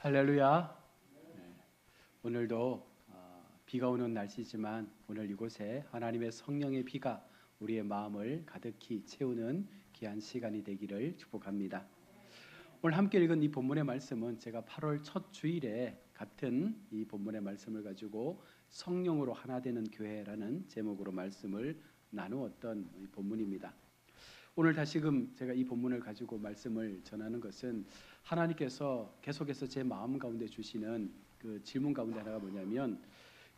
할렐루야. 네, 오늘도 비가 오는 날씨지만 오늘 이곳에 하나님의 성령의 비가 우리의 마음을 가득히 채우는 귀한 시간이 되기를 축복합니다. 오늘 함께 읽은 이 본문의 말씀은 제가 8월 첫 주일에 같은 이 본문의 말씀을 가지고 성령으로 하나 되는 교회라는 제목으로 말씀을 나누었던 이 본문입니다. 오늘 다시금 제가 이 본문을 가지고 말씀을 전하는 것은 하나님께서 계속해서 제 마음 가운데 주시는 그 질문 가운데 하나가 뭐냐면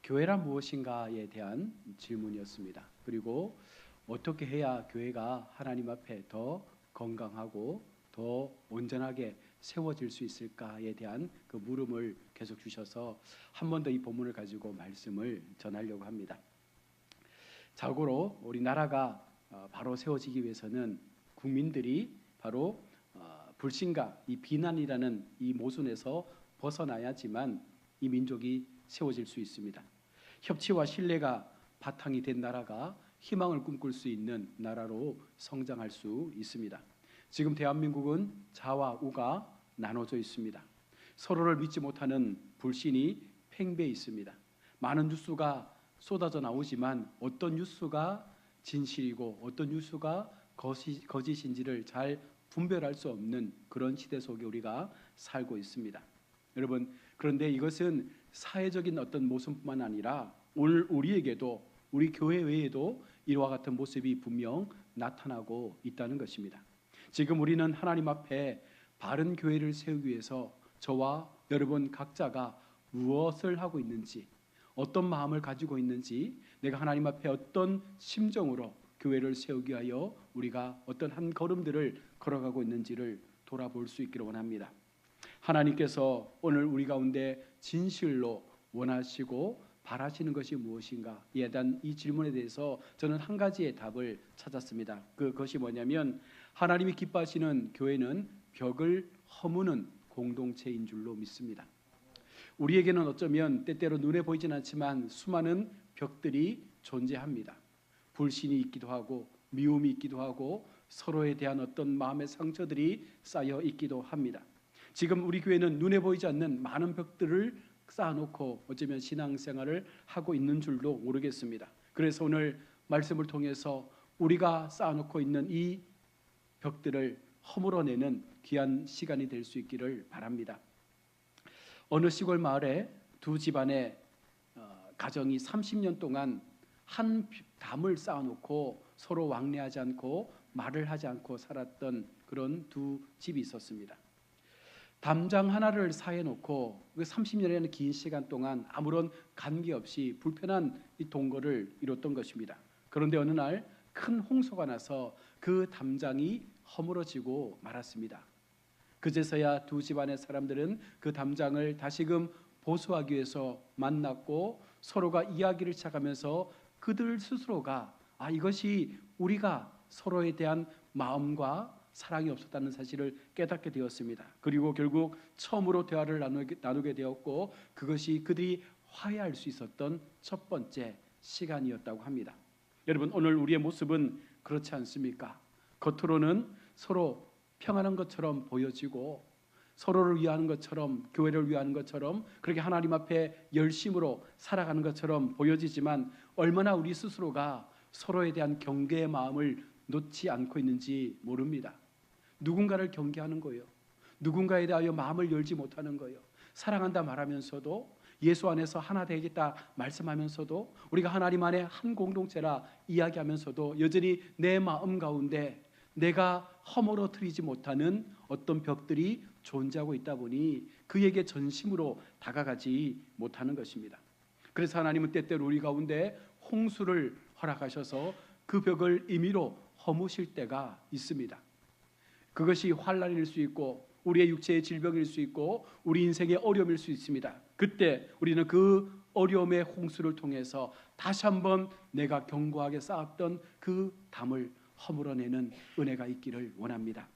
교회란 무엇인가에 대한 질문이었습니다. 그리고 어떻게 해야 교회가 하나님 앞에 더 건강하고 더 온전하게 세워질 수 있을까에 대한 그 물음을 계속 주셔서 한 번 더 이 본문을 가지고 말씀을 전하려고 합니다. 자고로 우리 나라가 바로 세워지기 위해서는 국민들이 바로 불신과 이 비난이라는 이 모순에서 벗어나야지만 이 민족이 세워질 수 있습니다. 협치와 신뢰가 바탕이 된 나라가 희망을 꿈꿀 수 있는 나라로 성장할 수 있습니다. 지금 대한민국은 자와 우가 나눠져 있습니다. 서로를 믿지 못하는 불신이 팽배해 있습니다. 많은 뉴스가 쏟아져 나오지만 어떤 뉴스가 진실이고 어떤 뉴스가 거짓인지를 잘 분별할 수 없는 그런 시대 속에 우리가 살고 있습니다. 여러분, 그런데 이것은 사회적인 어떤 모습뿐만 아니라 오늘 우리에게도 우리 교회 외에도 이와 같은 모습이 분명 나타나고 있다는 것입니다. 지금 우리는 하나님 앞에 바른 교회를 세우기 위해서 저와 여러분 각자가 무엇을 하고 있는지, 어떤 마음을 가지고 있는지, 내가 하나님 앞에 어떤 심정으로 교회를 세우기 위하여 우리가 어떤 한 걸음들을 걸어가고 있는지를 돌아볼 수 있기를 원합니다. 하나님께서 오늘 우리 가운데 진실로 원하시고 바라시는 것이 무엇인가? 이에 대한 이 질문에 대해서 저는 한 가지의 답을 찾았습니다. 그것이 뭐냐면 하나님이 기뻐하시는 교회는 벽을 허무는 공동체인 줄로 믿습니다. 우리에게는 어쩌면 때때로 눈에 보이진 않지만 수많은 벽들이 존재합니다. 불신이 있기도 하고 미움이 있기도 하고 서로에 대한 어떤 마음의 상처들이 쌓여 있기도 합니다. 지금 우리 교회는 눈에 보이지 않는 많은 벽들을 쌓아놓고 어쩌면 신앙생활을 하고 있는 줄도 모르겠습니다. 그래서 오늘 말씀을 통해서 우리가 쌓아놓고 있는 이 벽들을 허물어내는 귀한 시간이 될 수 있기를 바랍니다. 어느 시골 마을에 두 집안의 가정이 30년 동안 한 담을 쌓아놓고 서로 왕래하지 않고 말을 하지 않고 살았던 그런 두 집이 있었습니다. 담장 하나를 사해놓고 30년이라는 긴 시간 동안 아무런 관계없이 불편한 이 동거를 이뤘던 것입니다. 그런데 어느 날 큰 홍수가 나서 그 담장이 허물어지고 말았습니다. 그제서야 두 집안의 사람들은 그 담장을 다시금 보수하기 위해서 만났고 서로가 이야기를 시작하면서 그들 스스로가 이것이 우리가 서로에 대한 마음과 사랑이 없었다는 사실을 깨닫게 되었습니다. 그리고 결국 처음으로 대화를 나누게 되었고 그것이 그들이 화해할 수 있었던 첫 번째 시간이었다고 합니다. 여러분, 오늘 우리의 모습은 그렇지 않습니까? 겉으로는 서로 평안한 것처럼 보여지고 서로를 위하는 것처럼, 교회를 위하는 것처럼, 그렇게 하나님 앞에 열심으로 살아가는 것처럼 보여지지만 얼마나 우리 스스로가 서로에 대한 경계의 마음을 놓지 않고 있는지 모릅니다. 누군가를 경계하는 거예요. 누군가에 대하여 마음을 열지 못하는 거예요. 사랑한다 말하면서도, 예수 안에서 하나 되겠다 말씀하면서도, 우리가 하나님 안에 한 공동체라 이야기하면서도 여전히 내 마음 가운데 내가 허물어뜨리지 못하는 어떤 벽들이 존재하고 있다 보니 그에게 전심으로 다가가지 못하는 것입니다. 그래서 하나님은 때때로 우리 가운데 홍수를 허락하셔서 그 벽을 임의로 허무실 때가 있습니다. 그것이 환난일 수 있고 우리의 육체의 질병일 수 있고 우리 인생의 어려움일 수 있습니다. 그때 우리는 그 어려움의 홍수를 통해서 다시 한번 내가 견고하게 쌓았던 그 담을 허물어내는 은혜가 있기를 원합니다.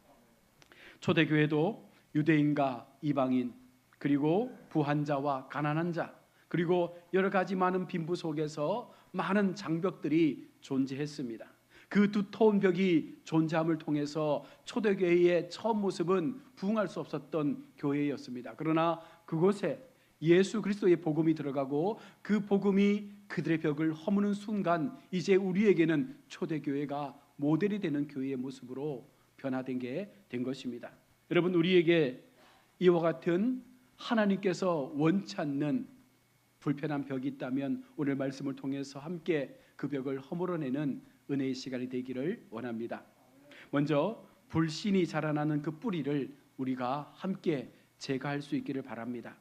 초대교회도 유대인과 이방인, 그리고 부한 자와 가난한 자, 그리고 여러 가지 많은 빈부 속에서 많은 장벽들이 존재했습니다. 그 두터운 벽이 존재함을 통해서 초대교회의 처음 모습은 부흥할 수 없었던 교회였습니다. 그러나 그곳에 예수 그리스도의 복음이 들어가고 그 복음이 그들의 벽을 허무는 순간 이제 우리에게는 초대교회가 모델이 되는 교회의 모습으로 변화된 게 된 것입니다. 여러분, 우리에게 이와 같은 하나님께서 원치 않는 불편한 벽이 있다면 오늘 말씀을 통해서 함께 그 벽을 허물어내는 은혜의 시간이 되기를 원합니다. 먼저 불신이 자라나는 그 뿌리를 우리가 함께 제거할 수 있기를 바랍니다.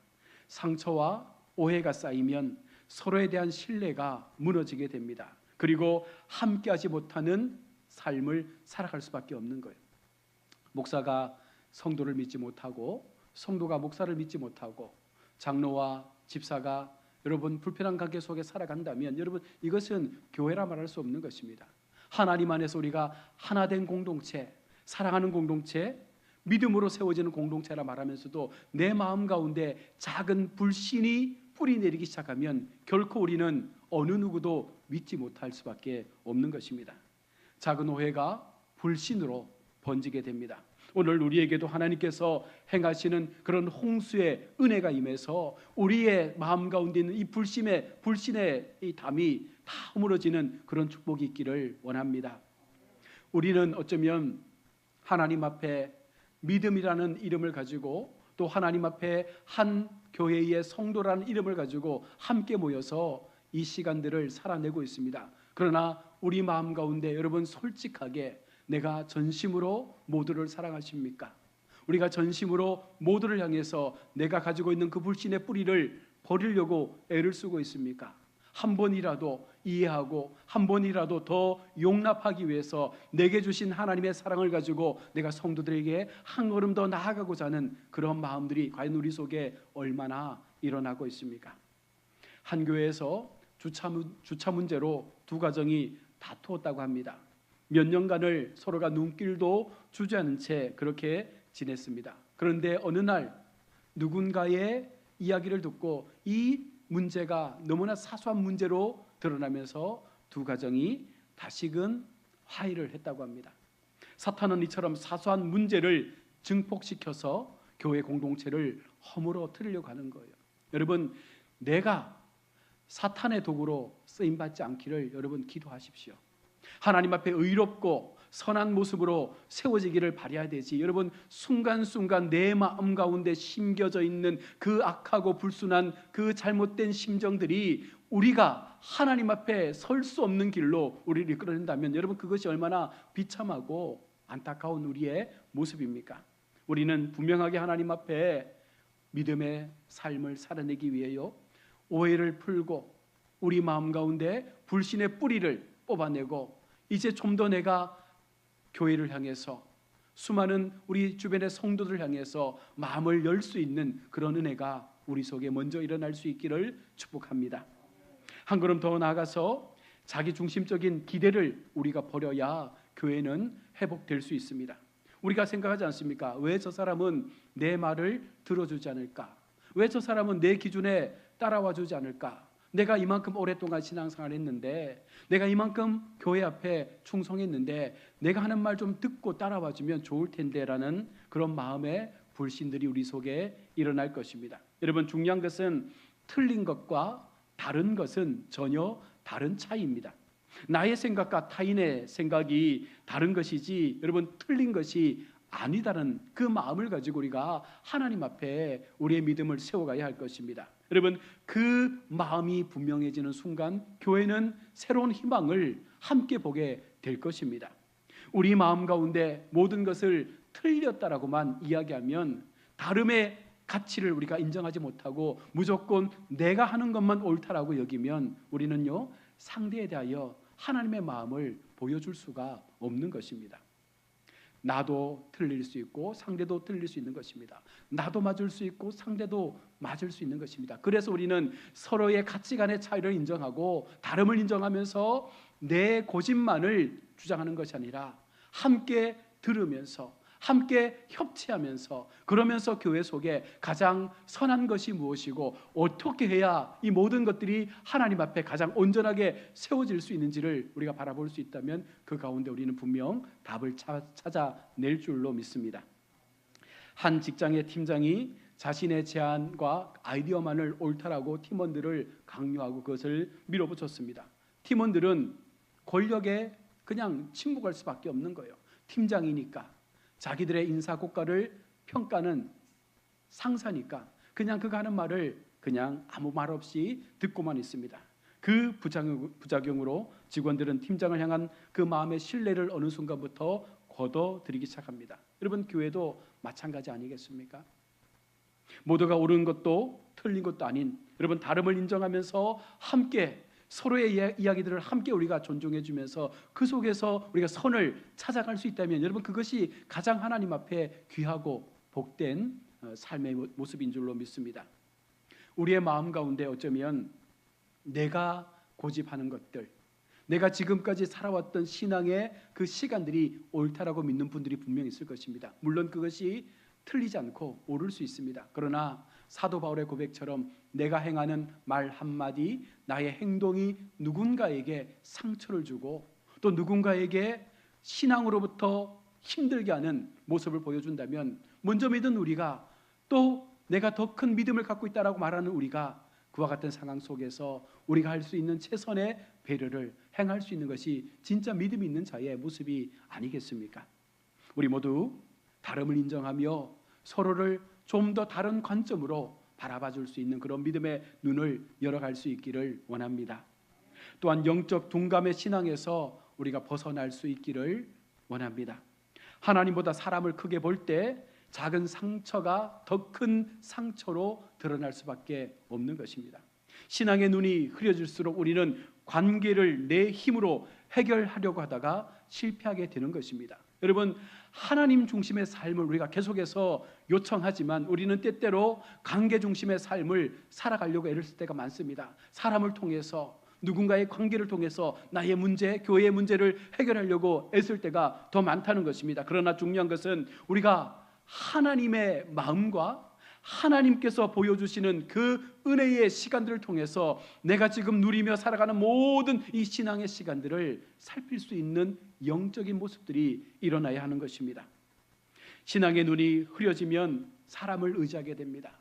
상처와 오해가 쌓이면 서로에 대한 신뢰가 무너지게 됩니다. 그리고 함께하지 못하는 삶을 살아갈 수밖에 없는 거예요. 목사가 성도를 믿지 못하고 성도가 목사를 믿지 못하고 장로와 집사가 여러분 불편한 관계 속에 살아간다면 여러분 이것은 교회라 말할 수 없는 것입니다. 하나님 안에서 우리가 하나된 공동체, 사랑하는 공동체, 믿음으로 세워지는 공동체라 말하면서도 내 마음 가운데 작은 불신이 뿌리 내리기 시작하면 결코 우리는 어느 누구도 믿지 못할 수밖에 없는 것입니다. 작은 오해가 불신으로 번지게 됩니다. 오늘 우리에게도 하나님께서 행하시는 그런 홍수의 은혜가 임해서 우리의 마음 가운데 있는 이 불신의 이 담이 다 허물어지는 그런 축복이 있기를 원합니다. 우리는 어쩌면 하나님 앞에 믿음이라는 이름을 가지고 또 하나님 앞에 한 교회의 성도라는 이름을 가지고 함께 모여서 이 시간들을 살아내고 있습니다. 그러나 우리 마음 가운데 여러분 솔직하게 내가 전심으로 모두를 사랑하십니까? 우리가 전심으로 모두를 향해서 내가 가지고 있는 그 불신의 뿌리를 버리려고 애를 쓰고 있습니까? 한 번이라도 이해하고 한 번이라도 더 용납하기 위해서 내게 주신 하나님의 사랑을 가지고 내가 성도들에게 한 걸음 더 나아가고자 하는 그런 마음들이 과연 우리 속에 얼마나 일어나고 있습니까? 한 교회에서 주차 문제로 두 가정이 다투었다고 합니다. 몇 년간을 서로가 눈길도 주지 않은 채 그렇게 지냈습니다. 그런데 어느 날 누군가의 이야기를 듣고 이 문제가 너무나 사소한 문제로 드러나면서 두 가정이 다시금 화해를 했다고 합니다. 사탄은 이처럼 사소한 문제를 증폭시켜서 교회 공동체를 허물어뜨리려고 하는 거예요. 여러분, 내가 사탄의 도구로 쓰임받지 않기를 여러분 기도하십시오. 하나님 앞에 의롭고 선한 모습으로 세워지기를 바라야 되지. 여러분, 순간순간 내 마음 가운데 심겨져 있는 그 악하고 불순한 그 잘못된 심정들이 우리가 하나님 앞에 설 수 없는 길로 우리를 이끌어낸다면 여러분 그것이 얼마나 비참하고 안타까운 우리의 모습입니까? 우리는 분명하게 하나님 앞에 믿음의 삶을 살아내기 위해요, 오해를 풀고 우리 마음 가운데 불신의 뿌리를 뽑아내고 이제 좀 더 내가 교회를 향해서 수많은 우리 주변의 성도들을 향해서 마음을 열 수 있는 그런 은혜가 우리 속에 먼저 일어날 수 있기를 축복합니다. 한 걸음 더 나아가서 자기 중심적인 기대를 우리가 버려야 교회는 회복될 수 있습니다. 우리가 생각하지 않습니까? 왜 저 사람은 내 말을 들어주지 않을까? 왜 저 사람은 내 기준에 따라와 주지 않을까? 내가 이만큼 오랫동안 신앙생활을 했는데, 내가 이만큼 교회 앞에 충성했는데 내가 하는 말 좀 듣고 따라와 주면 좋을 텐데 라는 그런 마음의 불신들이 우리 속에 일어날 것입니다. 여러분, 중요한 것은 틀린 것과 다른 것은 전혀 다른 차이입니다. 나의 생각과 타인의 생각이 다른 것이지 여러분 틀린 것이 아니다는 그 마음을 가지고 우리가 하나님 앞에 우리의 믿음을 세워가야 할 것입니다. 여러분, 그 마음이 분명해지는 순간 교회는 새로운 희망을 함께 보게 될 것입니다. 우리 마음 가운데 모든 것을 틀렸다라고만 이야기하면 다름의 가치를 우리가 인정하지 못하고 무조건 내가 하는 것만 옳다라고 여기면 우리는요 상대에 대하여 하나님의 마음을 보여줄 수가 없는 것입니다. 나도 틀릴 수 있고 상대도 틀릴 수 있는 것입니다. 나도 맞을 수 있고 상대도 맞을 수 있는 것입니다. 그래서 우리는 서로의 가치관의 차이를 인정하고 다름을 인정하면서 내 고집만을 주장하는 것이 아니라 함께 들으면서 함께 협치하면서, 그러면서 교회 속에 가장 선한 것이 무엇이고 어떻게 해야 이 모든 것들이 하나님 앞에 가장 온전하게 세워질 수 있는지를 우리가 바라볼 수 있다면 그 가운데 우리는 분명 답을 찾아낼 줄로 믿습니다. 한 직장의 팀장이 자신의 제안과 아이디어만을 옳다라고 팀원들을 강요하고 그것을 밀어붙였습니다. 팀원들은 권력에 그냥 침묵할 수밖에 없는 거예요. 팀장이니까, 자기들의 인사고과를 평가는 상사니까 그냥 그가 하는 말을 그냥 아무 말 없이 듣고만 있습니다. 그 부작용으로 직원들은 팀장을 향한 그 마음의 신뢰를 어느 순간부터 거둬들이기 시작합니다. 여러분, 교회도 마찬가지 아니겠습니까? 모두가 옳은 것도 틀린 것도 아닌, 여러분, 다름을 인정하면서 함께 서로의 이야기들을 함께 우리가 존중해 주면서 그 속에서 우리가 선을 찾아갈 수 있다면 여러분, 그것이 가장 하나님 앞에 귀하고 복된 삶의 모습인 줄로 믿습니다. 우리의 마음 가운데 어쩌면 내가 고집하는 것들, 내가 지금까지 살아왔던 신앙의 그 시간들이 옳다라고 믿는 분들이 분명히 있을 것입니다. 물론 그것이 틀리지 않고 옳을 수 있습니다. 그러나 사도 바울의 고백처럼 내가 행하는 말 한마디, 나의 행동이 누군가에게 상처를 주고 또 누군가에게 신앙으로부터 힘들게 하는 모습을 보여준다면 먼저 믿은 우리가, 또 내가 더 큰 믿음을 갖고 있다라고 말하는 우리가 그와 같은 상황 속에서 우리가 할 수 있는 최선의 배려를 행할 수 있는 것이 진짜 믿음 있는 자의 모습이 아니겠습니까? 우리 모두 다름을 인정하며 서로를 좀 더 다른 관점으로 바라봐 줄 수 있는 그런 믿음의 눈을 열어갈 수 있기를 원합니다. 또한 영적 동감의 신앙에서 우리가 벗어날 수 있기를 원합니다. 하나님보다 사람을 크게 볼 때 작은 상처가 더 큰 상처로 드러날 수밖에 없는 것입니다. 신앙의 눈이 흐려질수록 우리는 관계를 내 힘으로 해결하려고 하다가 실패하게 되는 것입니다. 여러분, 하나님 중심의 삶을 우리가 계속해서 요청하지만 우리는 때때로 관계 중심의 삶을 살아가려고 애를 쓸 때가 많습니다. 사람을 통해서, 누군가의 관계를 통해서 나의 문제, 교회의 문제를 해결하려고 애쓸 때가 더 많다는 것입니다. 그러나 중요한 것은 우리가 하나님의 마음과 하나님께서 보여주시는 그 은혜의 시간들을 통해서 내가 지금 누리며 살아가는 모든 이 신앙의 시간들을 살필 수 있는 영적인 모습들이 일어나야 하는 것입니다. 신앙의 눈이 흐려지면 사람을 의지하게 됩니다.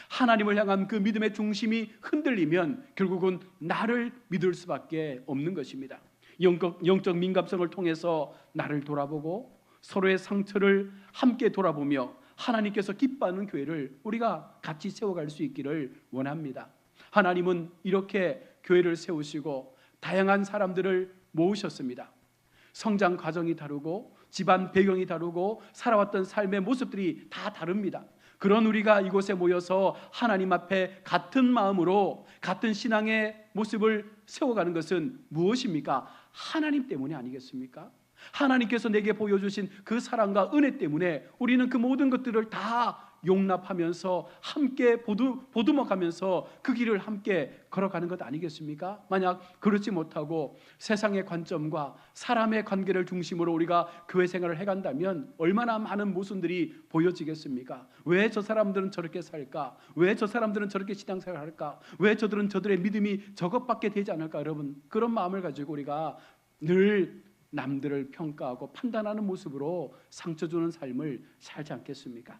하나님을 향한 그 믿음의 중심이 흔들리면 결국은 나를 믿을 수밖에 없는 것입니다. 영적 민감성을 통해서 나를 돌아보고 서로의 상처를 함께 돌아보며 하나님께서 기뻐하는 교회를 우리가 같이 세워갈 수 있기를 원합니다. 하나님은 이렇게 교회를 세우시고 다양한 사람들을 모으셨습니다. 성장 과정이 다르고 집안 배경이 다르고 살아왔던 삶의 모습들이 다 다릅니다. 그런 우리가 이곳에 모여서 하나님 앞에 같은 마음으로 같은 신앙의 모습을 세워가는 것은 무엇입니까? 하나님 때문이 아니겠습니까? 하나님께서 내게 보여주신 그 사랑과 은혜 때문에 우리는 그 모든 것들을 다 용납하면서 함께 보듬어가면서 그 길을 함께 걸어가는 것 아니겠습니까? 만약 그렇지 못하고 세상의 관점과 사람의 관계를 중심으로 우리가 교회 생활을 해간다면 얼마나 많은 모순들이 보여지겠습니까? 왜 저 사람들은 저렇게 살까? 왜 저 사람들은 저렇게 신앙생활을 할까? 왜 저들의 믿음이 저것밖에 되지 않을까? 여러분, 그런 마음을 가지고 우리가 늘 남들을 평가하고 판단하는 모습으로 상처 주는 삶을 살지 않겠습니까?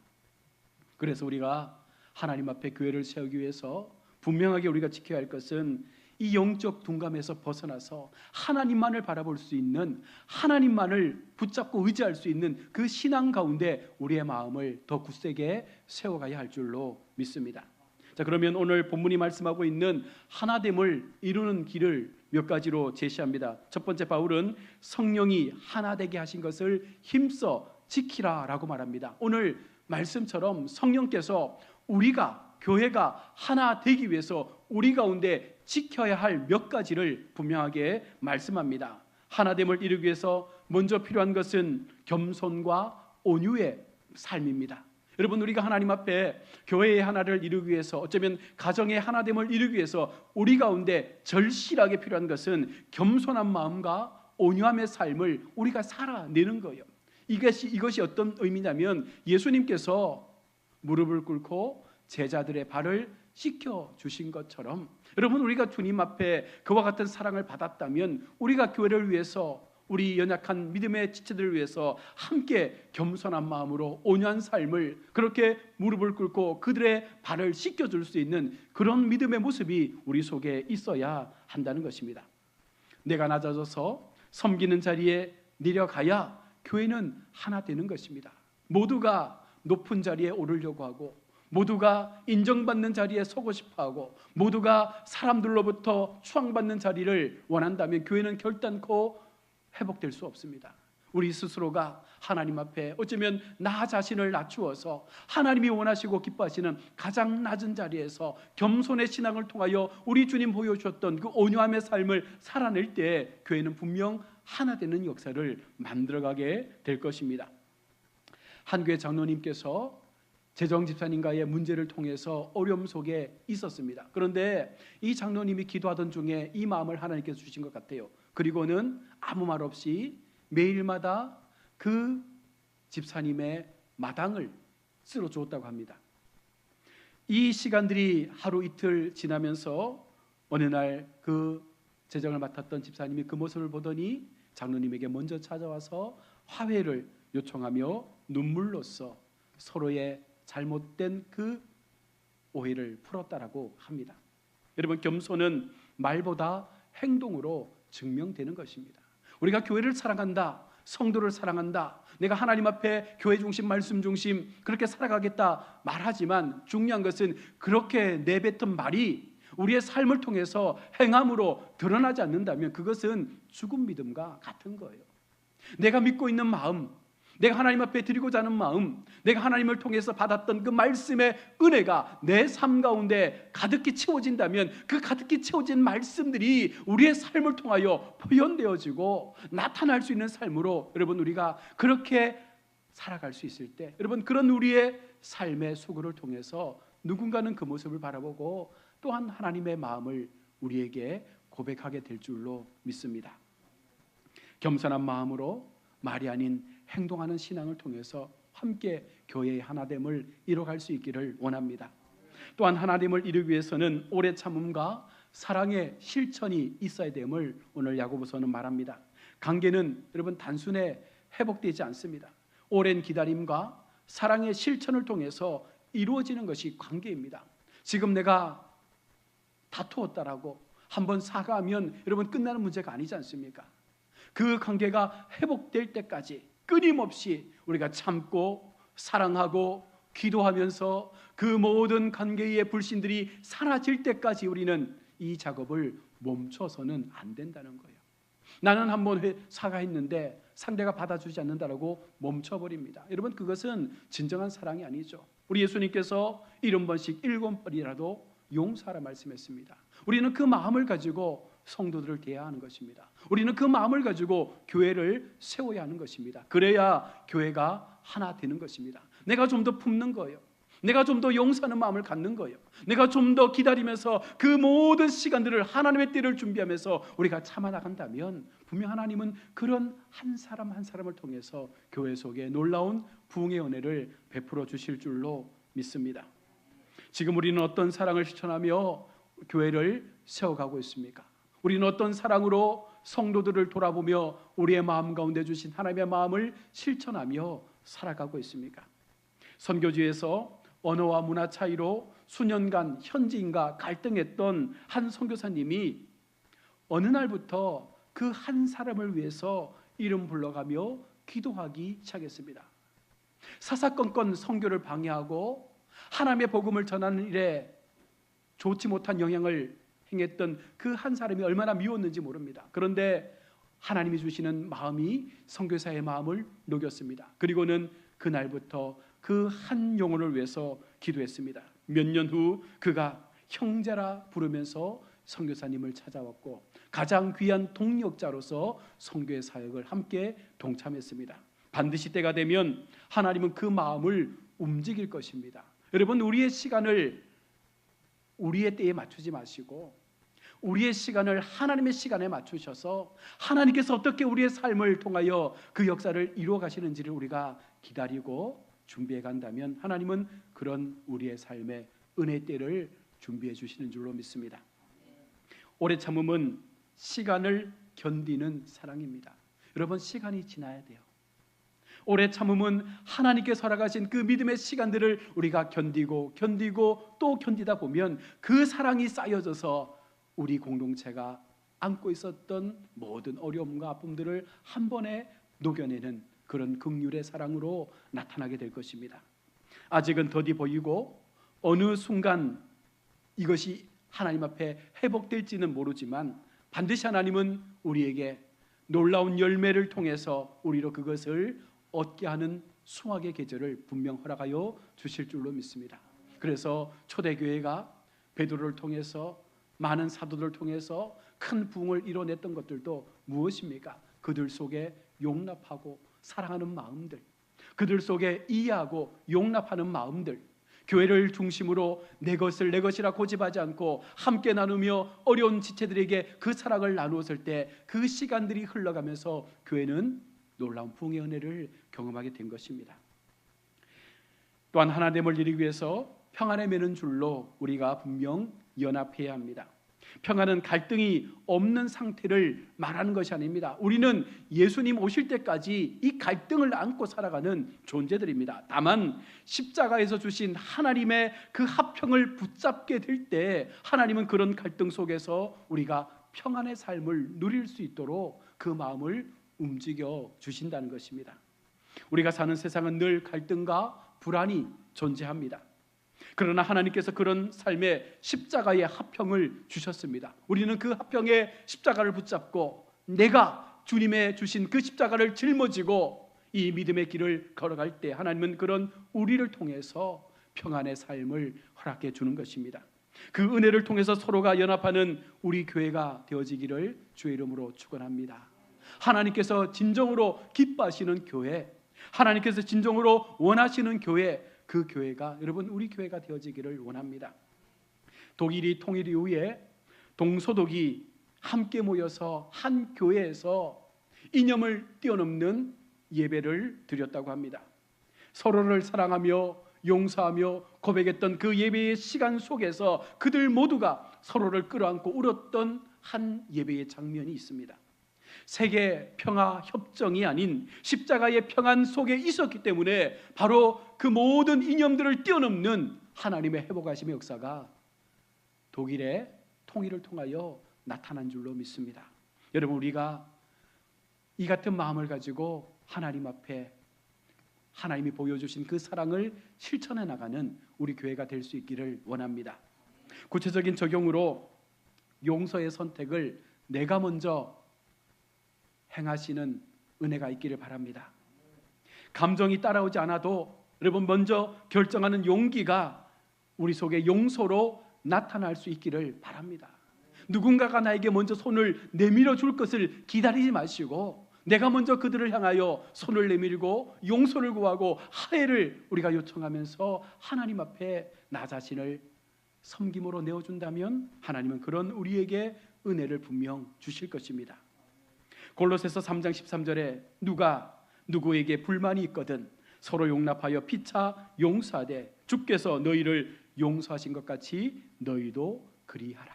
그래서 우리가 하나님 앞에 교회를 세우기 위해서 분명하게 우리가 지켜야 할 것은 이 영적 둔감에서 벗어나서 하나님만을 바라볼 수 있는, 하나님만을 붙잡고 의지할 수 있는 그 신앙 가운데 우리의 마음을 더 굳세게 세워가야 할 줄로 믿습니다. 자, 그러면 오늘 본문이 말씀하고 있는 하나됨을 이루는 길을 몇 가지로 제시합니다. 첫 번째, 바울은 성령이 하나 되게 하신 것을 힘써 지키라라고 말합니다. 오늘 말씀처럼 성령께서 우리가, 교회가 하나 되기 위해서 우리 가운데 지켜야 할 몇 가지를 분명하게 말씀합니다. 하나됨을 이루기 위해서 먼저 필요한 것은 겸손과 온유의 삶입니다. 여러분, 우리가 하나님 앞에 교회의 하나를 이루기 위해서, 어쩌면 가정의 하나됨을 이루기 위해서 우리 가운데 절실하게 필요한 것은 겸손한 마음과 온유함의 삶을 우리가 살아내는 거예요. 이것이 어떤 의미냐면 예수님께서 무릎을 꿇고 제자들의 발을 씻겨 주신 것처럼 여러분, 우리가 주님 앞에 그와 같은 사랑을 받았다면 우리가 교회를 위해서, 우리 연약한 믿음의 지체들을 위해서 함께 겸손한 마음으로 온유한 삶을, 그렇게 무릎을 꿇고 그들의 발을 씻겨줄 수 있는 그런 믿음의 모습이 우리 속에 있어야 한다는 것입니다. 내가 낮아져서 섬기는 자리에 내려가야 교회는 하나 되는 것입니다. 모두가 높은 자리에 오르려고 하고, 모두가 인정받는 자리에 서고 싶어하고, 모두가 사람들로부터 추앙받는 자리를 원한다면 교회는 결단코 회복될 수 없습니다. 우리 스스로가 하나님 앞에 어쩌면 나 자신을 낮추어서 하나님이 원하시고 기뻐하시는 가장 낮은 자리에서 겸손의 신앙을 통하여 우리 주님 보여주셨던 그 온유함의 삶을 살아낼 때 교회는 분명 하나 되는 역사를 만들어가게 될 것입니다. 한 교회 장로님께서 재정 집사님과의 문제를 통해서 어려움 속에 있었습니다. 그런데 이 장로님이 기도하던 중에 이 마음을 하나님께서 주신 것 같아요. 그리고는 아무 말 없이 매일마다 그 집사님의 마당을 쓸어 주었다고 합니다. 이 시간들이 하루 이틀 지나면서 어느 날 그 재정을 맡았던 집사님이 그 모습을 보더니 장로님에게 먼저 찾아와서 화해를 요청하며 눈물로써 서로의 잘못된 그 오해를 풀었다라고 합니다. 여러분, 겸손은 말보다 행동으로 증명되는 것입니다. 우리가 교회를 사랑한다, 성도를 사랑한다, 내가 하나님 앞에 교회 중심, 말씀 중심 그렇게 살아가겠다 말하지만 중요한 것은 그렇게 내뱉은 말이 우리의 삶을 통해서 행함으로 드러나지 않는다면 그것은 죽은 믿음과 같은 거예요. 내가 믿고 있는 마음, 내가 하나님 앞에 드리고자 하는 마음, 내가 하나님을 통해서 받았던 그 말씀의 은혜가 내 삶 가운데 가득히 채워진다면 그 가득히 채워진 말씀들이 우리의 삶을 통하여 표현되어지고 나타날 수 있는 삶으로 여러분 우리가 그렇게 살아갈 수 있을 때, 여러분 그런 우리의 삶의 수고를 통해서 누군가는 그 모습을 바라보고 또한 하나님의 마음을 우리에게 고백하게 될 줄로 믿습니다. 겸손한 마음으로 말이 아닌 행동하는 신앙을 통해서 함께 교회의 하나됨을 이뤄갈 수 있기를 원합니다. 또한 하나됨을 이루기 위해서는 오래 참음과 사랑의 실천이 있어야 됨을 오늘 야고보서는 말합니다. 관계는 여러분 단순히 회복되지 않습니다. 오랜 기다림과 사랑의 실천을 통해서 이루어지는 것이 관계입니다. 지금 내가 다투었다라고 한번 사과하면 여러분 끝나는 문제가 아니지 않습니까? 그 관계가 회복될 때까지 끊임없이 우리가 참고 사랑하고 기도하면서 그 모든 관계의 불신들이 사라질 때까지 우리는 이 작업을 멈춰서는 안 된다는 거예요. 나는 한번 사과했는데 상대가 받아주지 않는다라고 멈춰버립니다. 여러분 그것은 진정한 사랑이 아니죠. 우리 예수님께서 70번씩 7번이라도 용서하라 말씀했습니다. 우리는 그 마음을 가지고 성도들을 대해야 하는 것입니다. 우리는 그 마음을 가지고 교회를 세워야 하는 것입니다. 그래야 교회가 하나 되는 것입니다. 내가 좀 더 품는 거예요. 내가 좀 더 용서하는 마음을 갖는 거예요. 내가 좀 더 기다리면서 그 모든 시간들을 하나님의 때를 준비하면서 우리가 참아 나간다면 분명 하나님은 그런 한 사람 한 사람을 통해서 교회 속에 놀라운 부흥의 은혜를 베풀어 주실 줄로 믿습니다. 지금 우리는 어떤 사랑을 실천하며 교회를 세워가고 있습니까? 우리는 어떤 사랑으로 성도들을 돌아보며 우리의 마음 가운데 주신 하나님의 마음을 실천하며 살아가고 있습니까? 선교지에서 언어와 문화 차이로 수년간 현지인과 갈등했던 한 선교사님이 어느 날부터 그 한 사람을 위해서 이름 불러가며 기도하기 시작했습니다. 사사건건 선교를 방해하고 하나님의 복음을 전하는 일에 좋지 못한 영향을 행했던 그 한 사람이 얼마나 미웠는지 모릅니다. 그런데 하나님이 주시는 마음이 선교사의 마음을 녹였습니다. 그리고는 그날부터 그 한 영혼을 위해서 기도했습니다. 몇 년 후 그가 형제라 부르면서 선교사님을 찾아왔고 가장 귀한 동력자로서 선교의 사역을 함께 동참했습니다. 반드시 때가 되면 하나님은 그 마음을 움직일 것입니다. 여러분 우리의 시간을 우리의 때에 맞추지 마시고 우리의 시간을 하나님의 시간에 맞추셔서 하나님께서 어떻게 우리의 삶을 통하여 그 역사를 이루어 가시는지를 우리가 기다리고 준비해 간다면 하나님은 그런 우리의 삶의 은혜 때를 준비해 주시는 줄로 믿습니다. 오래 참음은 시간을 견디는 사랑입니다. 여러분, 시간이 지나야 돼요. 오래 참음은 하나님께서 허락하신 그 믿음의 시간들을 우리가 견디고 또 견디다 보면 그 사랑이 쌓여져서 우리 공동체가 안고 있었던 모든 어려움과 아픔들을 한 번에 녹여내는 그런 긍휼의 사랑으로 나타나게 될 것입니다. 아직은 더디 보이고 어느 순간 이것이 하나님 앞에 회복될지는 모르지만 반드시 하나님은 우리에게 놀라운 열매를 통해서 우리로 그것을 얻게 하는 수확의 계절을 분명 허락하여 주실 줄로 믿습니다. 그래서 초대교회가 베드로를 통해서 많은 사도들을 통해서 큰 부흥을 이뤄냈던 것들도 무엇입니까? 그들 속에 용납하고 사랑하는 마음들, 그들 속에 이해하고 용납하는 마음들, 교회를 중심으로 내 것을 내 것이라 고집하지 않고 함께 나누며 어려운 지체들에게 그 사랑을 나누었을 때 그 시간들이 흘러가면서 교회는 놀라운 부흥의 은혜를 경험하게 된 것입니다. 또한 하나됨을 이루기 위해서 평안에 매는 줄로 우리가 분명 연합해야 합니다. 평안은 갈등이 없는 상태를 말하는 것이 아닙니다. 우리는 예수님 오실 때까지 이 갈등을 안고 살아가는 존재들입니다. 다만 십자가에서 주신 하나님의 그 화평을 붙잡게 될 때 하나님은 그런 갈등 속에서 우리가 평안의 삶을 누릴 수 있도록 그 마음을 움직여 주신다는 것입니다. 우리가 사는 세상은 늘 갈등과 불안이 존재합니다. 그러나 하나님께서 그런 삶에 십자가의 화평을 주셨습니다. 우리는 그 화평의 십자가를 붙잡고 내가 주님의 주신 그 십자가를 짊어지고 이 믿음의 길을 걸어갈 때 하나님은 그런 우리를 통해서 평안의 삶을 허락해 주는 것입니다. 그 은혜를 통해서 서로가 연합하는 우리 교회가 되어지기를 주의 이름으로 축원합니다. 하나님께서 진정으로 기뻐하시는 교회, 하나님께서 진정으로 원하시는 교회, 그 교회가 여러분 우리 교회가 되어지기를 원합니다. 독일이 통일 이후에 동서독이 함께 모여서 한 교회에서 이념을 뛰어넘는 예배를 드렸다고 합니다. 서로를 사랑하며 용서하며 고백했던 그 예배의 시간 속에서 그들 모두가 서로를 끌어안고 울었던 한 예배의 장면이 있습니다. 세계 평화 협정이 아닌 십자가의 평안 속에 있었기 때문에 바로 그 모든 이념들을 뛰어넘는 하나님의 회복하심의 역사가 독일의 통일을 통하여 나타난 줄로 믿습니다. 여러분, 우리가 이 같은 마음을 가지고 하나님 앞에 하나님이 보여주신 그 사랑을 실천해 나가는 우리 교회가 될 수 있기를 원합니다. 구체적인 적용으로 용서의 선택을 내가 먼저 행하시는 은혜가 있기를 바랍니다. 감정이 따라오지 않아도 여러분 먼저 결정하는 용기가 우리 속에 용서로 나타날 수 있기를 바랍니다. 누군가가 나에게 먼저 손을 내밀어 줄 것을 기다리지 마시고 내가 먼저 그들을 향하여 손을 내밀고 용서를 구하고 화해를 우리가 요청하면서 하나님 앞에 나 자신을 섬김으로 내어준다면 하나님은 그런 우리에게 은혜를 분명 주실 것입니다. 골로새서 3장 13절에 누가 누구에게 불만이 있거든 서로 용납하여 피차 용서하되 주께서 너희를 용서하신 것 같이 너희도 그리하라.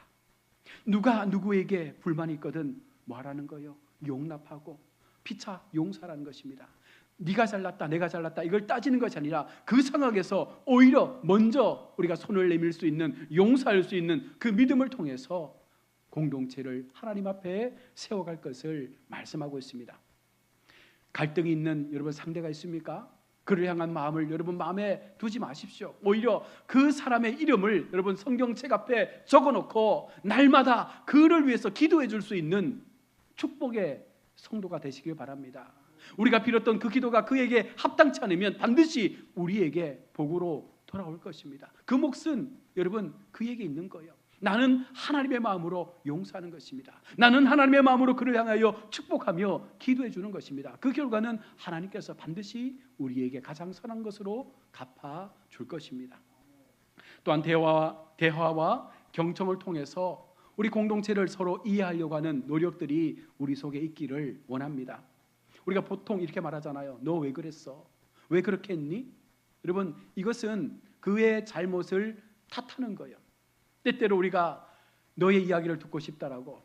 누가 누구에게 불만이 있거든 뭐 하라는 거예요? 용납하고 피차 용서하라는 것입니다. 네가 잘났다 내가 잘났다 이걸 따지는 것이 아니라 그 상황에서 오히려 먼저 우리가 손을 내밀 수 있는 용서할 수 있는 그 믿음을 통해서 공동체를 하나님 앞에 세워갈 것을 말씀하고 있습니다. 갈등이 있는 여러분 상대가 있습니까? 그를 향한 마음을 여러분 마음에 두지 마십시오. 오히려 그 사람의 이름을 여러분 성경책 앞에 적어놓고 날마다 그를 위해서 기도해 줄 수 있는 축복의 성도가 되시길 바랍니다. 우리가 빌었던 그 기도가 그에게 합당치 않으면 반드시 우리에게 복으로 돌아올 것입니다. 그 몫은 여러분 그에게 있는 거예요. 나는 하나님의 마음으로 용서하는 것입니다. 나는 하나님의 마음으로 그를 향하여 축복하며 기도해 주는 것입니다. 그 결과는 하나님께서 반드시 우리에게 가장 선한 것으로 갚아 줄 것입니다. 또한 대화와 경청을 통해서 우리 공동체를 서로 이해하려고 하는 노력들이 우리 속에 있기를 원합니다. 우리가 보통 이렇게 말하잖아요. 너 왜 그랬어? 왜 그렇게 했니? 여러분, 이것은 그의 잘못을 탓하는 거예요. 때때로 우리가 너의 이야기를 듣고 싶다라고,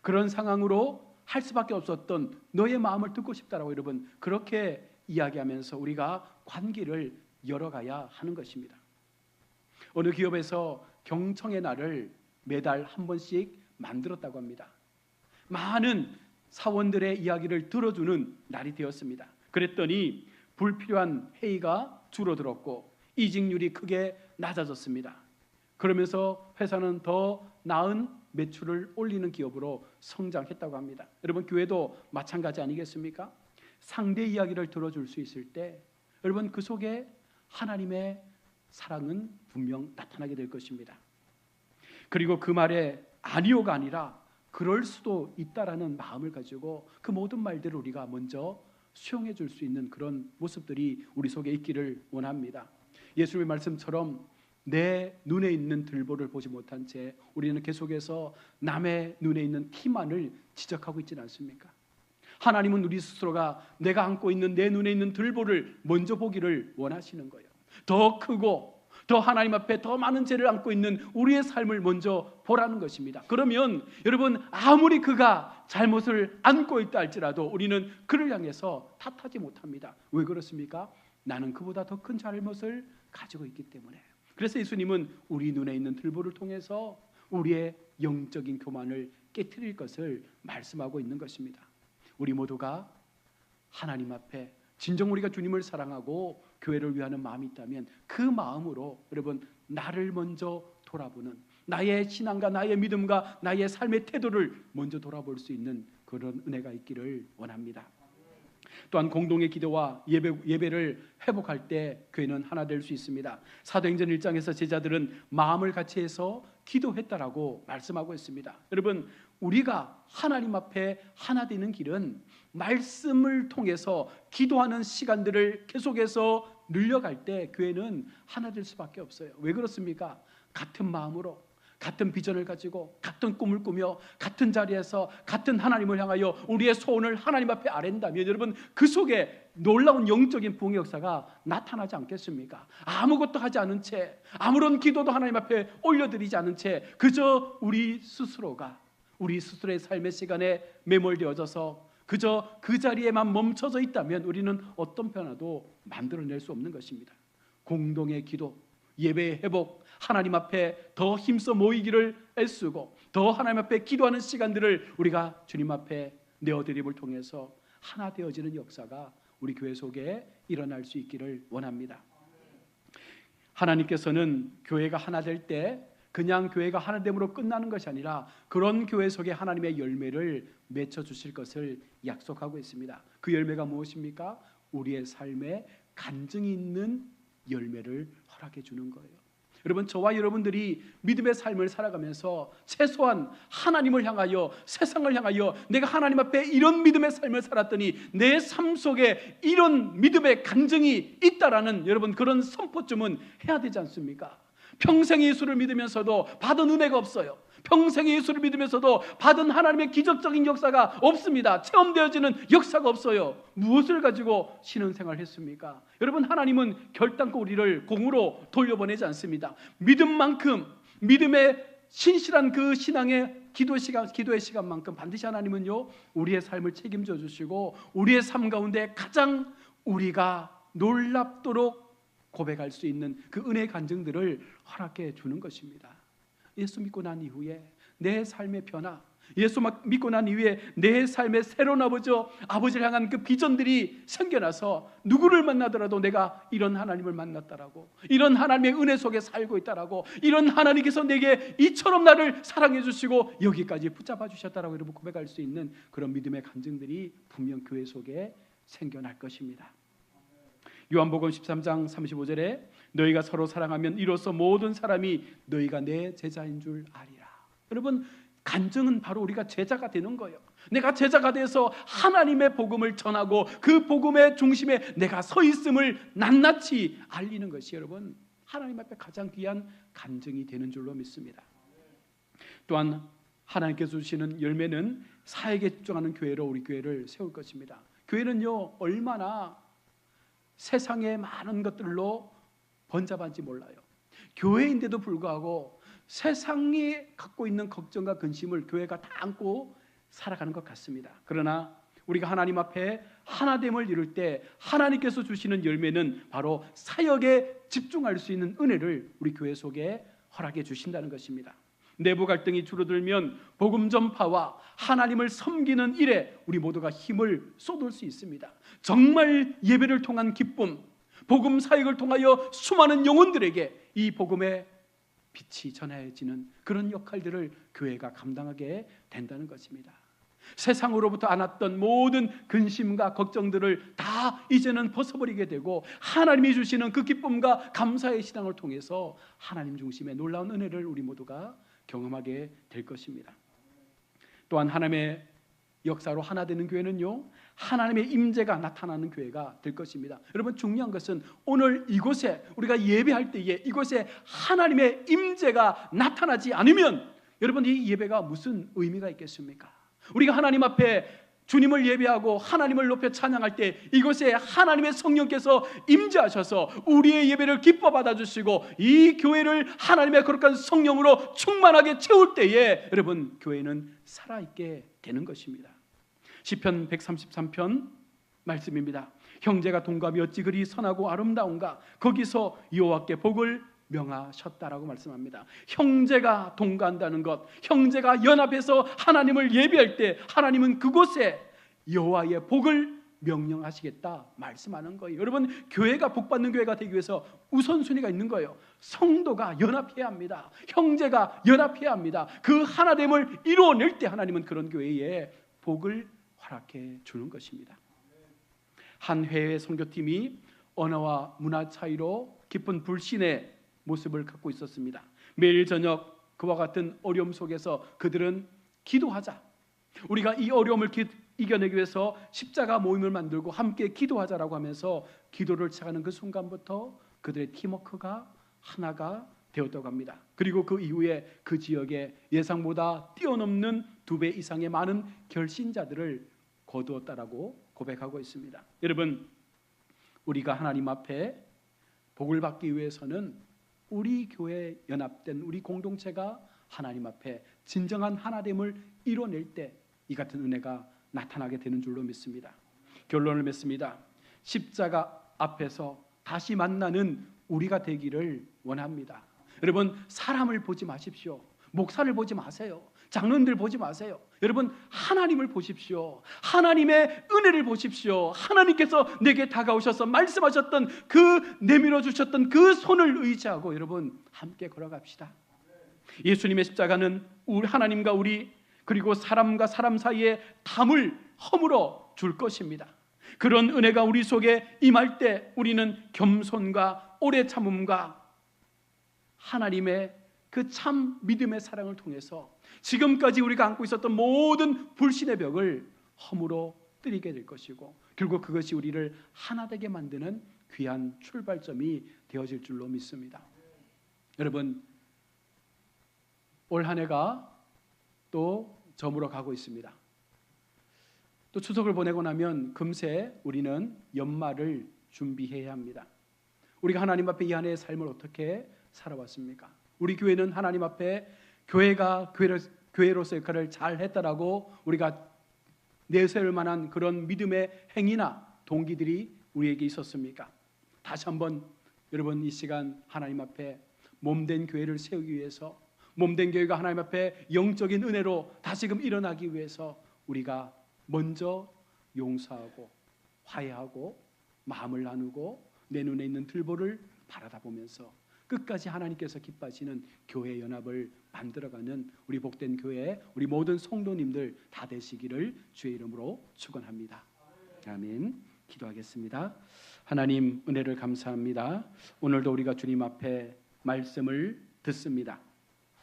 그런 상황으로 할 수밖에 없었던 너의 마음을 듣고 싶다라고 여러분 그렇게 이야기하면서 우리가 관계를 열어가야 하는 것입니다. 어느 기업에서 경청의 날을 매달 한 번씩 만들었다고 합니다. 많은 사원들의 이야기를 들어주는 날이 되었습니다. 그랬더니 불필요한 회의가 줄어들었고 이직률이 크게 낮아졌습니다. 그러면서 회사는 더 나은 매출을 올리는 기업으로 성장했다고 합니다. 여러분, 교회도 마찬가지 아니겠습니까? 상대 이야기를 들어줄 수 있을 때 여러분 그 속에 하나님의 사랑은 분명 나타나게 될 것입니다. 그리고 그 말에 아니요가 아니라 그럴 수도 있다라는 마음을 가지고 그 모든 말들을 우리가 먼저 수용해 줄 수 있는 그런 모습들이 우리 속에 있기를 원합니다. 예수님의 말씀처럼 내 눈에 있는 들보를 보지 못한 채 우리는 계속해서 남의 눈에 있는 티만을 지적하고 있지는 않습니까? 하나님은 우리 스스로가 내가 안고 있는 내 눈에 있는 들보를 먼저 보기를 원하시는 거예요. 더 크고 더 하나님 앞에 더 많은 죄를 안고 있는 우리의 삶을 먼저 보라는 것입니다. 그러면 여러분 아무리 그가 잘못을 안고 있다 할지라도 우리는 그를 향해서 탓하지 못합니다. 왜 그렇습니까? 나는 그보다 더 큰 잘못을 가지고 있기 때문에. 그래서 예수님은 우리 눈에 있는 들보를 통해서 우리의 영적인 교만을 깨트릴 것을 말씀하고 있는 것입니다. 우리 모두가 하나님 앞에 진정 우리가 주님을 사랑하고 교회를 위하는 마음이 있다면 그 마음으로 여러분 나를 먼저 돌아보는, 나의 신앙과 나의 믿음과 나의 삶의 태도를 먼저 돌아볼 수 있는 그런 은혜가 있기를 원합니다. 또한 공동의 기도와 예배를 회복할 때 교회는 하나 될 수 있습니다. 사도행전 1장에서 제자들은 마음을 같이 해서 기도했다라고 말씀하고 있습니다. 여러분, 우리가 하나님 앞에 하나 되는 길은 말씀을 통해서 기도하는 시간들을 계속해서 늘려갈 때 교회는 하나 될 수밖에 없어요. 왜 그렇습니까? 같은 마음으로, 같은 비전을 가지고, 같은 꿈을 꾸며, 같은 자리에서 같은 하나님을 향하여 우리의 소원을 하나님 앞에 아랜다면 여러분 그 속에 놀라운 영적인 부흥의 역사가 나타나지 않겠습니까? 아무것도 하지 않은 채, 아무런 기도도 하나님 앞에 올려드리지 않은 채 그저 우리 스스로가 우리 스스로의 삶의 시간에 매몰되어져서 그저 그 자리에만 멈춰져 있다면 우리는 어떤 변화도 만들어낼 수 없는 것입니다. 공동의 기도, 예배의 회복, 하나님 앞에 더 힘써 모이기를 애쓰고 더 하나님 앞에 기도하는 시간들을 우리가 주님 앞에 내어드림을 통해서 하나 되어지는 역사가 우리 교회 속에 일어날 수 있기를 원합니다. 하나님께서는 교회가 하나 될 때 그냥 교회가 하나됨으로 끝나는 것이 아니라 그런 교회 속에 하나님의 열매를 맺혀주실 것을 약속하고 있습니다. 그 열매가 무엇입니까? 우리의 삶에 간증이 있는 열매를 허락해 주는 거예요. 여러분, 저와 여러분들이 믿음의 삶을 살아가면서 최소한 하나님을 향하여, 세상을 향하여 내가 하나님 앞에 이런 믿음의 삶을 살았더니 내 삶 속에 이런 믿음의 간증이 있다라는 여러분 그런 선포쯤은 해야 되지 않습니까? 평생 예수를 믿으면서도 받은 은혜가 없어요. 평생 예수를 믿으면서도 받은 하나님의 기적적인 역사가 없습니다. 체험되어지는 역사가 없어요. 무엇을 가지고 신앙생활을 했습니까? 여러분, 하나님은 결단코 우리를 공으로 돌려보내지 않습니다. 믿음만큼, 믿음의 신실한 그 신앙의 기도의 시간만큼 반드시 하나님은요 우리의 삶을 책임져 주시고 우리의 삶 가운데 가장 우리가 놀랍도록 고백할 수 있는 그 은혜의 간증들을 허락해 주는 것입니다. 예수 믿고 난 이후에 내 삶의 변화, 예수 믿고 난 이후에 내 삶의 새로운 아버지를 향한 그 비전들이 생겨나서 누구를 만나더라도 내가 이런 하나님을 만났다라고, 이런 하나님의 은혜 속에 살고 있다라고, 이런 하나님께서 내게 이처럼 나를 사랑해 주시고 여기까지 붙잡아 주셨다라고 여러분 고백할 수 있는 그런 믿음의 간증들이 분명 교회 속에 생겨날 것입니다. 요한복음 13장 35절에 너희가 서로 사랑하면 이로써 모든 사람이 너희가 내 제자인 줄 아리라. 여러분, 간증은 바로 우리가 제자가 되는 거예요. 내가 제자가 돼서 하나님의 복음을 전하고 그 복음의 중심에 내가 서 있음을 낱낱이 알리는 것이 여러분 하나님 앞에 가장 귀한 간증이 되는 줄로 믿습니다. 또한 하나님께서 주시는 열매는 사역에 집중하는 교회로 우리 교회를 세울 것입니다. 교회는요, 얼마나 세상의 많은 것들로 번잡한지 몰라요. 교회인데도 불구하고 세상이 갖고 있는 걱정과 근심을 교회가 다 안고 살아가는 것 같습니다. 그러나 우리가 하나님 앞에 하나됨을 이룰 때 하나님께서 주시는 열매는 바로 사역에 집중할 수 있는 은혜를 우리 교회 속에 허락해 주신다는 것입니다. 내부 갈등이 줄어들면 복음 전파와 하나님을 섬기는 일에 우리 모두가 힘을 쏟을 수 있습니다. 정말 예배를 통한 기쁨, 복음 사역을 통하여 수많은 영혼들에게 이 복음의 빛이 전해지는 그런 역할들을 교회가 감당하게 된다는 것입니다. 세상으로부터 안았던 모든 근심과 걱정들을 다 이제는 벗어버리게 되고 하나님이 주시는 그 기쁨과 감사의 신앙을 통해서 하나님 중심의 놀라운 은혜를 우리 모두가 경험하게 될 것입니다. 또한 하나님의 역사로 하나 되는 교회는요, 하나님의 임재가 나타나는 교회가 될 것입니다. 여러분, 중요한 것은 오늘 이곳에 우리가 예배할 때에 이곳에 하나님의 임재가 나타나지 않으면 여러분, 이 예배가 무슨 의미가 있겠습니까? 우리가 하나님 앞에 주님을 예배하고 하나님을 높여 찬양할 때 이곳에 하나님의 성령께서 임재하셔서 우리의 예배를 기뻐 받아주시고 이 교회를 하나님의 거룩한 성령으로 충만하게 채울 때에 여러분, 교회는 살아있게 되는 것입니다. 시편 133편 말씀입니다. 형제가 동감이 어찌 그리 선하고 아름다운가. 거기서 여호와께 복을 명하셨다라고 말씀합니다. 형제가 동거한다는 것, 형제가 연합해서 하나님을 예배할 때 하나님은 그곳에 여호와의 복을 명령하시겠다 말씀하는 거예요. 여러분, 교회가 복받는 교회가 되기 위해서 우선순위가 있는 거예요. 성도가 연합해야 합니다. 형제가 연합해야 합니다. 그 하나됨을 이루어낼 때 하나님은 그런 교회에 복을 허락해 주는 것입니다. 한 해외 선교팀이 언어와 문화 차이로 깊은 불신의 모습을 갖고 있었습니다. 매일 저녁 그와 같은 어려움 속에서 그들은 기도하자, 우리가 이 어려움을 이겨내기 위해서 십자가 모임을 만들고 함께 기도하자라고 하면서 기도를 시작하는 그 순간부터 그들의 팀워크가 하나가 되었다고 합니다. 그리고 그 이후에 그 지역에 예상보다 뛰어넘는 2배 이상의 많은 결신자들을 거두었다라고 고백하고 있습니다. 여러분, 우리가 하나님 앞에 복을 받기 위해서는 우리 교회에 연합된 우리 공동체가 하나님 앞에 진정한 하나됨을 이뤄낼 때 이 같은 은혜가 나타나게 되는 줄로 믿습니다. 결론을 맺습니다. 십자가 앞에서 다시 만나는 우리가 되기를 원합니다. 여러분, 사람을 보지 마십시오. 목사를 보지 마세요. 장로님들 보지 마세요. 여러분, 하나님을 보십시오. 하나님의 은혜를 보십시오. 하나님께서 내게 다가오셔서 말씀하셨던 그 내밀어 주셨던 그 손을 의지하고 여러분 함께 걸어갑시다. 예수님의 십자가는 우리 하나님과 우리 그리고 사람과 사람 사이에 담을 허물어 줄 것입니다. 그런 은혜가 우리 속에 임할 때 우리는 겸손과 오래 참음과 하나님의 그 참 믿음의 사랑을 통해서 지금까지 우리가 안고 있었던 모든 불신의 벽을 허물어 뜨리게 될 것이고 결국 그것이 우리를 하나 되게 만드는 귀한 출발점이 되어질 줄로 믿습니다. 여러분, 올 한 해가 또 저물어 가고 있습니다. 또 추석을 보내고 나면 금세 우리는 연말을 준비해야 합니다. 우리가 하나님 앞에 이 한 해의 삶을 어떻게 살아왔습니까? 우리 교회는 하나님 앞에 교회가 교회로서의 역할을 잘 했다라고 우리가 내세울 만한 그런 믿음의 행위나 동기들이 우리에게 있었습니까? 다시 한번 여러분, 이 시간 하나님 앞에 몸된 교회를 세우기 위해서, 몸된 교회가 하나님 앞에 영적인 은혜로 다시금 일어나기 위해서 우리가 먼저 용서하고 화해하고 마음을 나누고 내 눈에 있는 들보를 바라다 보면서 끝까지 하나님께서 기뻐하시는 교회 연합을 만들어가는 우리 복된 교회, 우리 모든 성도님들 다 되시기를 주의 이름으로 축원합니다. 아멘. 기도하겠습니다. 하나님, 은혜를 감사합니다. 오늘도 우리가 주님 앞에 말씀을 듣습니다.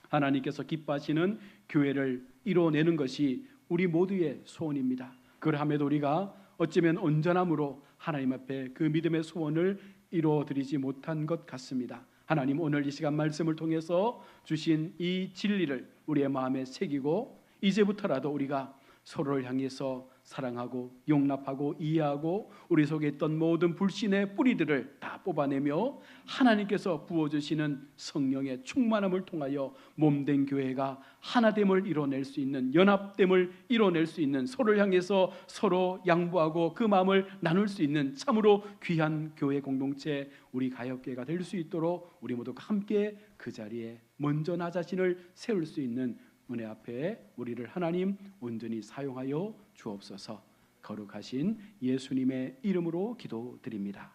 하나님께서 기뻐하시는 교회를 이뤄내는 것이 우리 모두의 소원입니다. 그러함에도 우리가 어쩌면 온전함으로 하나님 앞에 그 믿음의 소원을 이루어드리지 못한 것 같습니다. 하나님, 오늘 이 시간 말씀을 통해서 주신 이 진리를 우리의 마음에 새기고 이제부터라도 우리가 서로를 향해서 사랑하고 용납하고 이해하고 우리 속에 있던 모든 불신의 뿌리들을 다 뽑아내며 하나님께서 부어주시는 성령의 충만함을 통하여 몸된 교회가 하나됨을 이뤄낼 수 있는, 연합됨을 이뤄낼 수 있는, 서로를 향해서 서로 양보하고 그 마음을 나눌 수 있는 참으로 귀한 교회 공동체, 우리 가역교회가 될 수 있도록 우리 모두가 함께 그 자리에 먼저 나 자신을 세울 수 있는 은혜 앞에 우리를 하나님 온전히 사용하여 주옵소서. 거룩하신 예수님의 이름으로 기도드립니다.